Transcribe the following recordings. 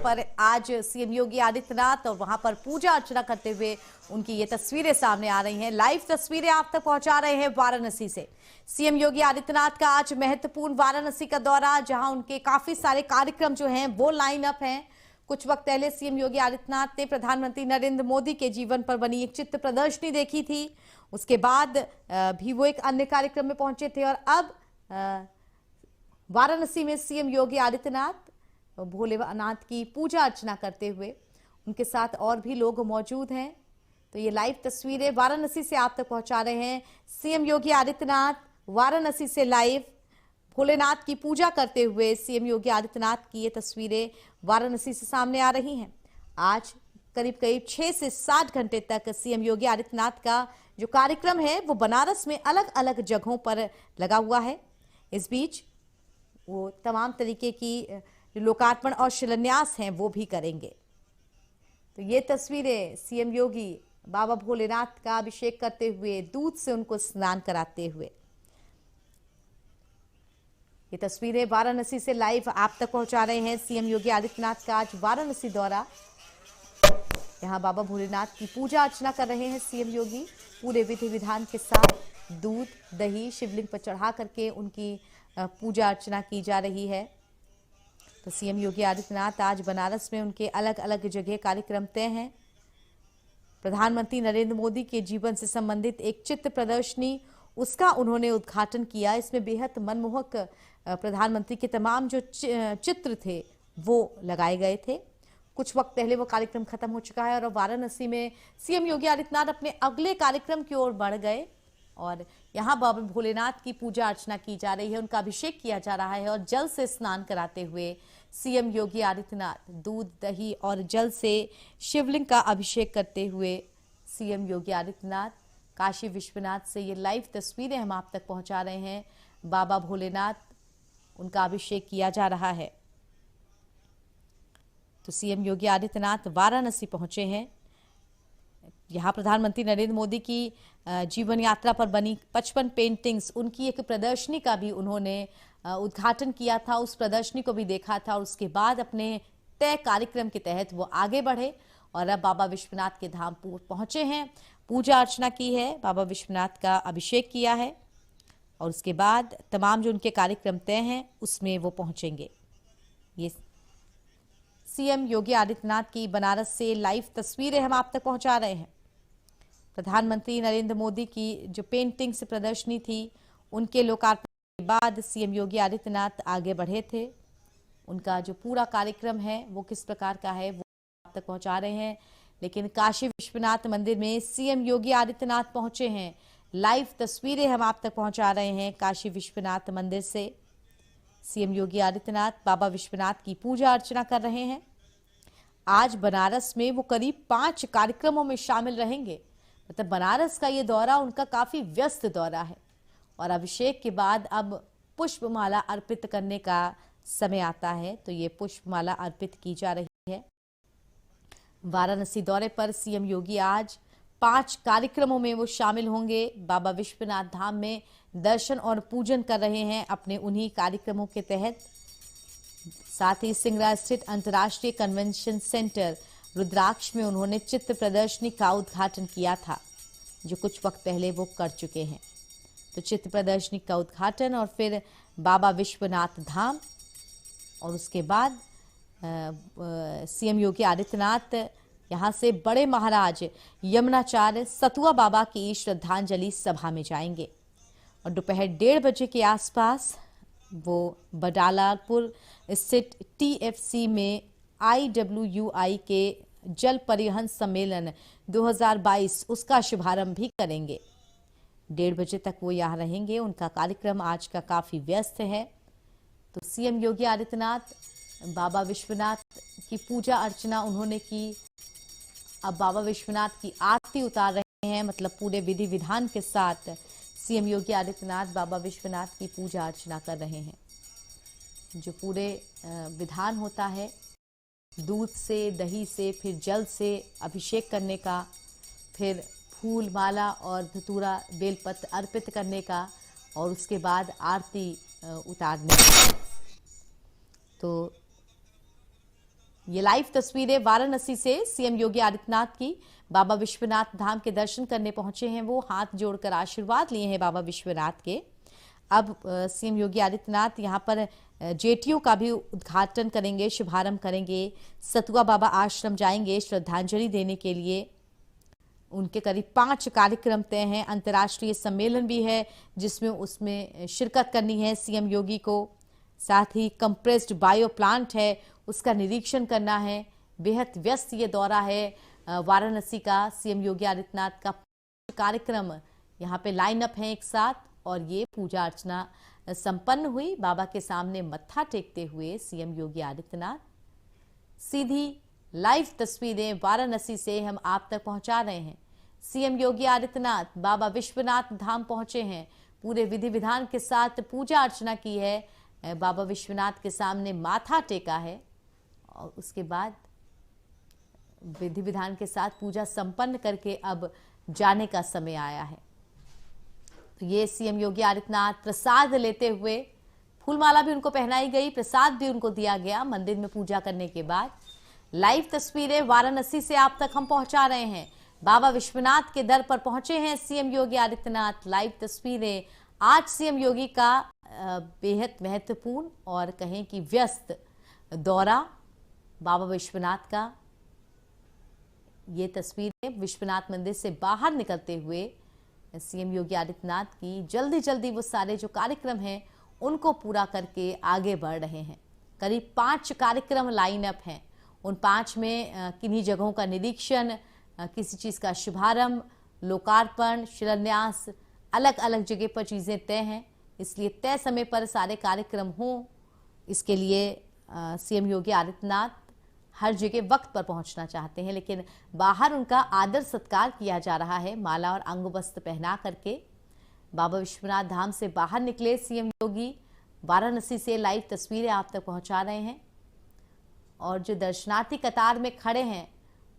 पर आज सीएम योगी आदित्यनाथ और वहां पर पूजा अर्चना करते हुए उनकी ये तस्वीरें सामने आ रही हैं। लाइव तस्वीरें आप तक पहुंचा रहे हैं वाराणसी से। सीएम योगी आदित्यनाथ का आज महत्वपूर्ण वाराणसी का दौरा, जहां उनके काफी सारे कार्यक्रम जो हैं वो लाइन अप हैं। कुछ वक्त पहले सीएम योगी आदित्यनाथ ने प्रधानमंत्री नरेंद्र मोदी के जीवन पर बनी एक चित्र प्रदर्शनी देखी थी। उसके बाद भी वो एक अन्य कार्यक्रम में पहुंचे थे और अब वाराणसी में सीएम योगी आदित्यनाथ भोलेनाथ की पूजा अर्चना करते हुए, उनके साथ और भी लोग मौजूद हैं। तो ये लाइव तस्वीरें वाराणसी से आप तक पहुंचा रहे हैं। सीएम योगी आदित्यनाथ वाराणसी से लाइव भोलेनाथ की पूजा करते हुए सीएम योगी आदित्यनाथ की ये तस्वीरें वाराणसी से सामने आ रही हैं। आज करीब करीब 6 से 7 घंटे तक सीएम योगी आदित्यनाथ का जो कार्यक्रम है वो बनारस में अलग अलग जगहों पर लगा हुआ है। इस बीच वो तमाम तरीके की जो लोकार्पण और शिलान्यास हैं वो भी करेंगे। तो ये तस्वीरें सीएम योगी बाबा भोलेनाथ का अभिषेक करते हुए, दूध से उनको स्नान कराते हुए, ये तस्वीरें वाराणसी से लाइव आप तक पहुंचा रहे हैं। सीएम योगी आदित्यनाथ का आज वाराणसी दौरा, यहां बाबा भोलेनाथ की पूजा अर्चना कर रहे हैं सीएम योगी। पूरे विधि विधान के साथ दूध दही शिवलिंग पर चढ़ा करके उनकी पूजा अर्चना की जा रही है। तो सीएम योगी आदित्यनाथ आज बनारस में उनके अलग अलग जगह कार्यक्रम तय हैं। प्रधानमंत्री नरेंद्र मोदी के जीवन से संबंधित एक चित्र प्रदर्शनी, उसका उन्होंने उद्घाटन किया। इसमें बेहद मनमोहक प्रधानमंत्री के तमाम जो चित्र थे वो लगाए गए थे। कुछ वक्त पहले वो कार्यक्रम खत्म हो चुका है और वाराणसी में सीएम योगी आदित्यनाथ अपने अगले कार्यक्रम की ओर बढ़ गए और यहाँ बाबा भोलेनाथ की पूजा अर्चना की जा रही है, उनका अभिषेक किया जा रहा है। और जल से स्नान कराते हुए सीएम योगी आदित्यनाथ दूध दही और जल से शिवलिंग का अभिषेक करते हुए सीएम योगी आदित्यनाथ काशी विश्वनाथ से ये लाइव तस्वीरें हम आप तक पहुंचा रहे हैं। बाबा भोलेनाथ, उनका अभिषेक किया जा रहा है। तो सीएम योगी आदित्यनाथ वाराणसी पहुंचे हैं। यहाँ प्रधानमंत्री नरेंद्र मोदी की जीवन यात्रा पर बनी 55 पेंटिंग्स, उनकी एक प्रदर्शनी का भी उन्होंने उद्घाटन किया था। उस प्रदर्शनी को भी देखा था और उसके बाद अपने तय कार्यक्रम के तहत वो आगे बढ़े और अब बाबा विश्वनाथ के धाम पहुंचे हैं। पूजा अर्चना की है, बाबा विश्वनाथ का अभिषेक किया है और उसके बाद तमाम जो उनके कार्यक्रम तय हैं उसमें वो पहुंचेंगे। ये सीएम योगी आदित्यनाथ की बनारस से लाइव तस्वीरें हम आप तक पहुंचा रहे हैं। प्रधानमंत्री नरेंद्र मोदी की जो पेंटिंग्स प्रदर्शनी थी, उनके लोकार्पण के बाद सीएम योगी आदित्यनाथ आगे बढ़े थे। उनका जो पूरा कार्यक्रम है वो किस प्रकार का है वो आप तक पहुंचा रहे हैं। लेकिन काशी विश्वनाथ मंदिर में सीएम योगी आदित्यनाथ पहुंचे हैं। लाइव तस्वीरें हम आप तक पहुंचा रहे हैं काशी विश्वनाथ मंदिर से। सीएम योगी आदित्यनाथ बाबा विश्वनाथ की पूजा अर्चना कर रहे हैं। आज बनारस में वो करीब 5 कार्यक्रमों में शामिल रहेंगे। मतलब बनारस का ये दौरा उनका काफी व्यस्त दौरा है और अभिषेक के बाद अब पुष्पमाला अर्पित करने का समय आता है। तो ये पुष्पमाला अर्पित की जा रही है। वाराणसी दौरे पर सीएम योगी आज 5 कार्यक्रमों में वो शामिल होंगे। बाबा विश्वनाथ धाम में दर्शन और पूजन कर रहे हैं अपने उन्हीं कार्यक्रमों के तहत। साथ ही सिंगरा स्थित अंतर्राष्ट्रीय कन्वेंशन सेंटर रुद्राक्ष में उन्होंने चित्र प्रदर्शनी का उद्घाटन किया था, जो कुछ वक्त पहले वो कर चुके हैं। तो चित्र प्रदर्शनी का उद्घाटन और फिर बाबा विश्वनाथ धाम और उसके बाद सीएम योगी आदित्यनाथ यहाँ से बड़े महाराज यमुनाचार्य सतुआ बाबा की श्रद्धांजलि सभा में जाएंगे और दोपहर 1:30 बजे के आसपास वो बडालापुर स्थित टीएफसी में IWUI के जल परिवहन सम्मेलन 2022 उसका शुभारंभ भी करेंगे। 1:30 बजे तक वो यहाँ रहेंगे। उनका कार्यक्रम आज का काफी व्यस्त है। तो सीएम योगी आदित्यनाथ बाबा विश्वनाथ की पूजा अर्चना उन्होंने की। अब बाबा विश्वनाथ की आरती उतार रहे हैं। मतलब पूरे विधि विधान के साथ सीएम योगी आदित्यनाथ बाबा विश्वनाथ की पूजा अर्चना कर रहे हैं। जो पूरे विधान होता है दूध से दही से फिर जल से अभिषेक करने का, फिर फूल माला और धतूरा बेलपत्र अर्पित करने का और उसके बाद आरती उतारने का। तो ये लाइव तस्वीरें वाराणसी से सीएम योगी आदित्यनाथ की। बाबा विश्वनाथ धाम के दर्शन करने पहुंचे हैं वो, हाथ जोड़कर आशीर्वाद लिए हैं बाबा विश्वनाथ के। अब सीएम योगी आदित्यनाथ यहां पर जेटीयू का भी उद्घाटन करेंगे, शुभारंभ करेंगे। सतुआ बाबा आश्रम जाएंगे श्रद्धांजलि देने के लिए। उनके करीब 5 कार्यक्रम तय हैं। अंतर्राष्ट्रीय सम्मेलन भी है जिसमें उसमें शिरकत करनी है सीएम योगी को। साथ ही कंप्रेस्ड बायो प्लांट है, उसका निरीक्षण करना है। बेहद व्यस्त ये दौरा है वाराणसी का। सीएम योगी आदित्यनाथ का कार्यक्रम यहाँ पे लाइन अप है एक साथ, और ये पूजा अर्चना संपन्न हुई। बाबा के सामने मत्था टेकते हुए सीएम योगी आदित्यनाथ। सीधी लाइव तस्वीरें वाराणसी से हम आप तक पहुंचा रहे हैं। सीएम योगी आदित्यनाथ बाबा विश्वनाथ धाम पहुंचे हैं, पूरे विधि विधान के साथ पूजा अर्चना की है, बाबा विश्वनाथ के सामने माथा टेका है, और उसके बाद विधि विधान के साथ पूजा संपन्न करके अब जाने का समय आया है। तो ये सीएम योगी आदित्यनाथ प्रसाद लेते हुए, फूलमाला भी उनको पहनाई गई, प्रसाद भी उनको दिया गया मंदिर में पूजा करने के बाद। लाइव तस्वीरें वाराणसी से आप तक हम पहुंचा रहे हैं। बाबा विश्वनाथ के दर पर पहुंचे हैं सीएम योगी आदित्यनाथ। लाइव तस्वीरें आज सीएम योगी का बेहद महत्वपूर्ण और कहें कि व्यस्त दौरा बाबा विश्वनाथ का। ये तस्वीरें विश्वनाथ मंदिर से बाहर निकलते हुए सीएम योगी आदित्यनाथ की। जल्दी जल्दी वो सारे जो कार्यक्रम हैं उनको पूरा करके आगे बढ़ रहे हैं। करीब 5 कार्यक्रम लाइन अप हैं। उन 5 में किन्हीं जगहों का निरीक्षण, किसी चीज का शुभारंभ, लोकार्पण, शिलान्यास, अलग अलग जगह पर चीजें तय हैं। इसलिए तय समय पर सारे कार्यक्रम हों, इसके लिए सीएम योगी आदित्यनाथ हर जगह वक्त पर पहुंचना चाहते हैं। लेकिन बाहर उनका आदर सत्कार किया जा रहा है, माला और अंग वस्त्र पहना करके। बाबा विश्वनाथ धाम से बाहर निकले सीएम योगी। वाराणसी से लाइव तस्वीरें आप तक पहुंचा रहे हैं, और जो दर्शनार्थी कतार में खड़े हैं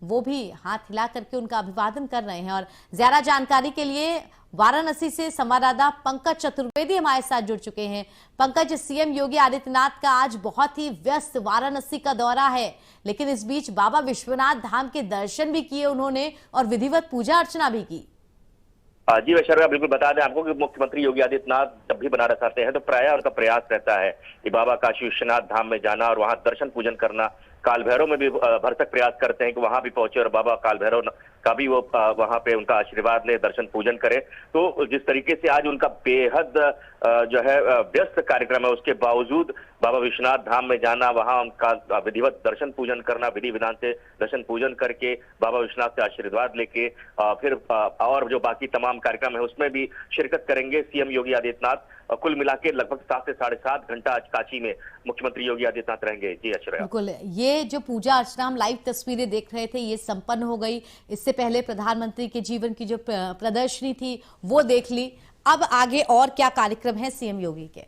वो भी हाथ हिला करके उनका अभिवादन कर रहे हैं। और ज्यादा जानकारी के लिए वाराणसी से संवाददाता पंकज चतुर्वेदी हमारे साथ जुड़ चुके हैं। पंकज, सीएम योगी आदित्यनाथ का आज बहुत ही व्यस्त वाराणसी का दौरा है, लेकिन इस बीच बाबा विश्वनाथ धाम के दर्शन भी किए उन्होंने और विधिवत पूजा अर्चना भी की। जी वैश्वर्या, बिल्कुल बता दें आपको कि मुख्यमंत्री योगी आदित्यनाथ जब भी बनारस आते हैं तो प्रायः उनका प्रयास रहता है कि बाबा काशी विश्वनाथ धाम में जाना और वहां दर्शन पूजन करना। काल भैरव में भी भरसक प्रयास करते हैं कि वहां भी पहुंचे और बाबा काल भैरव का भी वो वहां पे उनका आशीर्वाद ले, दर्शन पूजन करे। तो जिस तरीके से आज उनका बेहद जो है व्यस्त कार्यक्रम है, उसके बावजूद बाबा विश्वनाथ धाम में जाना, वहां उनका विधिवत दर्शन पूजन करना, विधि विधान से दर्शन पूजन करके बाबा विश्वनाथ से आशीर्वाद लेके फिर और जो बाकी तमाम कार्यक्रम है उसमें भी शिरकत करेंगे सीएम योगी आदित्यनाथ। कुल मिला के लगभग 7 से 7.5 घंटा आज काशी में मुख्यमंत्री योगी आदित्यनाथ रहेंगे। जी ऐश्वर्या, बिल्कुल। ये जो पूजा अर्चना हम लाइव तस्वीरें देख रहे थे ये संपन्न हो गई। इससे पहले प्रधानमंत्री के जीवन की जो प्रदर्शनी थी वो देख ली। अब आगे और क्या कार्यक्रम है सीएम योगी के?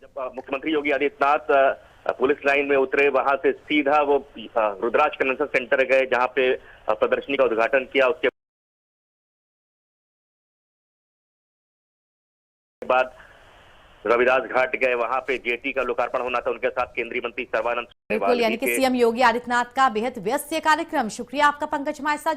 जब मुख्यमंत्री योगी आदित्यनाथ पुलिस लाइन में उतरे, वहां से सीधा वो रुद्राज कन्वेंशन सेंटर गए जहां पे प्रदर्शनी का उद्घाटन किया। उसके बाद रविदास घाट गए, वहां पे जेटी का लोकार्पण होना था, उनके साथ केंद्रीय मंत्री सर्बानंद। बिल्कुल, यानी कि सीएम योगी आदित्यनाथ का बेहद व्यस्त कार्यक्रम। शुक्रिया आपका पंकज हमारे साथ।